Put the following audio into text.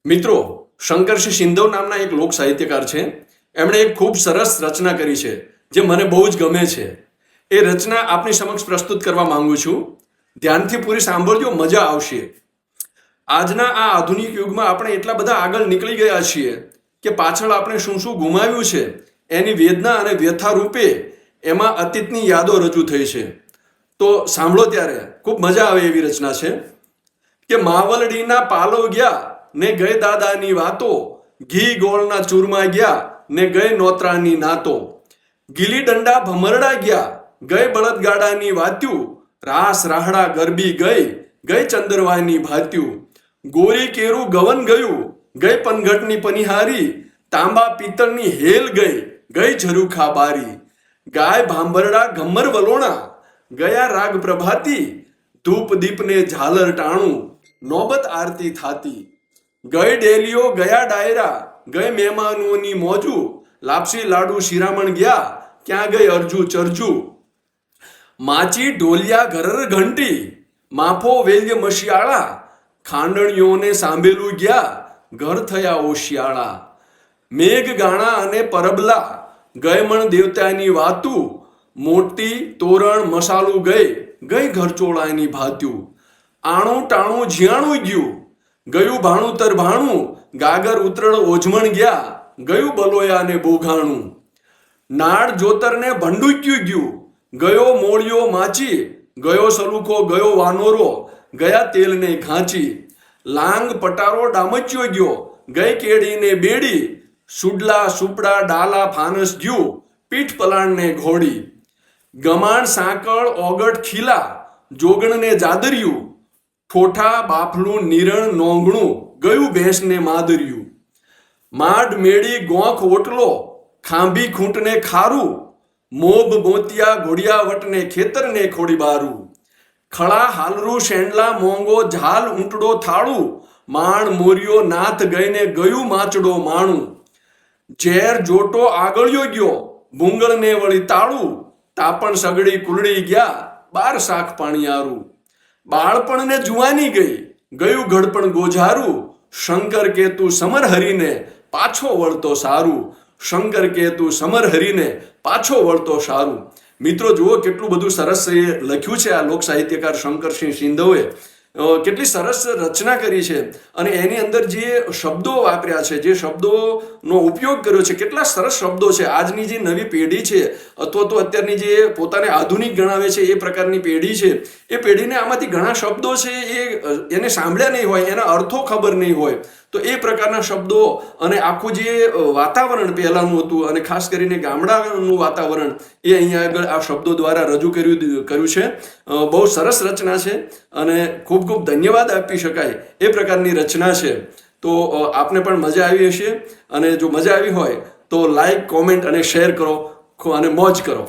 મિત્રો, શંકરસિંહ સિંધવ નામના એક લોક સાહિત્યકાર છે. એમણે એક ખૂબ સરસ રચના કરી છે જે મને બહુ જ ગમે છે. એ રચના આપની સમક્ષ પ્રસ્તુત કરવા માંગુ છું. ધ્યાનથી પૂરી સાંભળજો, મજા આવશે. આજના આ આધુનિક યુગમાં આપણે એટલા બધા આગળ નીકળી ગયા છીએ કે પાછળ આપણે શું શું ગુમાવ્યું છે એની વેદના અને વ્યથા રૂપે એમાં અતીતની યાદો રજૂ થઈ છે. તો સાંભળો, ત્યારે ખૂબ મજા આવે એવી રચના છે કે માવલડીના પાલવ ગયા ને ગઈ દાદાની વાતો, ઘી ગોળના ચૂરમા ગયા ને ગઈ નોતરાની નાતો, ગીલી દંડા ભમરડા ગયા ગઈ બળદગાડાની વાત્યું, રાસ રાહડા ગરબી ગઈ ગઈ ચંદરવાની ભાત્યું, ગોરી કેરું ગવન ગયું ગઈ પનઘટની પનિહારી, તાંબા પિત્તળની હેલ ગઈ ગઈ ઝરૂખા બારી, ગાય ભાંભરડા ગમ્મર વલોણા ગયા રાગ પ્રભાતી, ધૂપ દીપને ઝાલર ટાણું નોબત આરતી થાતી, ગઈ ડેલીઓ ગયા ડાયરા ગઈ મહેમાનોની મોજુ, લાપસી લાડુ શિરામણ ગયા ક્યાં ગઈ અરજુ ચરજુ, માચી ઢોલિયા ઘરર ઘંટી માફો વેલ્ય મશિયાળા, ખાંડણીઓને સાંભેલું ગયા ઘર થયા ઓશિયાળા, મેઘ ગાણા અને પરબલા ગઈ મણ દેવતાની વાતું, મોટી તોરણ મસાલું ગઈ ગઈ ઘરચોળાની ભાત્યું, આણું ટાણું ઝિયાણું ગયું ગયું ભાણું ભાણું, ગાગર ઉતરળ ઓજમણ ગયા ગયું બલોયા ને બોઘાણું, નાળ જોતરને ભંડુક્યું ગયું ગયો મોળિયો માચી, ગયો સલુખો ગયો વાનોરો ગયા તેલને ઘાંચી, લાંગ પટારો ડામચ્યો ગયો ગઈ કેડીને બેડી, સુડલા સુપડા ડાલા ફાનસ ગયું પીઠ પલાણને ઘોડી, ગમાણ સાંકળ ઓગટ ખીલા જોગણને જાદર્યું, ઠોઠા બાફલું નીરણ નોંગણું ગયું ભેંસને માદર્યું, માડ મેળી ગોંખ ઓટલો ખાંભી ખૂંટને ખારું, મોબ મોતિયા ઘોડિયાવટને ખેતરને ખોડી બારું, ખળા હાલરું શેંડલા મોંગો ઝાલ ઊંટડો થાળું, માણ મોરિયો નાથ ગઈને ગયું માચડો માણું, ઝેર જોટો આગળ્યો ગયો ભૂંગળને વળી તાળું, તાપણ સગડી કુલડી ગયા બાર શાખ પાણીયારું, બાળપણને જુવાની ગઈ ગયું ઘડપણ ગોઝારું, શંકર કેતુ સમર હરીને પાછો વળતો સારું, શંકર કેતુ સમર હરીને પાછો વળતો સારું. મિત્રો, જુઓ કેટલું બધું સરસ એ લખ્યું છે આ લોક સાહિત્યકાર શંકરસિંહ સિંધવે. કેટલી સરસ રચના કરી છે અને એની અંદર જે શબ્દો વાપર્યા છે, જે શબ્દોનો ઉપયોગ કર્યો છે, કેટલા સરસ શબ્દો છે. આજની જે નવી પેઢી છે અથવા તો અત્યારની જે પોતાને આધુનિક ગણાવે છે એ પ્રકારની પેઢી છે, એ પેઢીને આમાંથી ઘણા શબ્દો છે એને સાંભળ્યા નહીં હોય, એના અર્થો ખબર નહીં હોય, તો એ પ્રકારના શબ્દો અને આખું જે વાતાવરણ પહેલાંનું હતું અને ખાસ કરીને ગામડાનું વાતાવરણ એ અહીંયા આગળ આ શબ્દો દ્વારા રજૂ કર્યું છે. બહુ સરસ રચના છે અને ખૂબ ખૂબ ધન્યવાદ આપી શકાય એ પ્રકારની રચના છે. તો આપને પણ મજા આવી હશે અને જો મજા આવી હોય તો લાઈક, કોમેન્ટ અને શેર કરો અને મોજ કરો.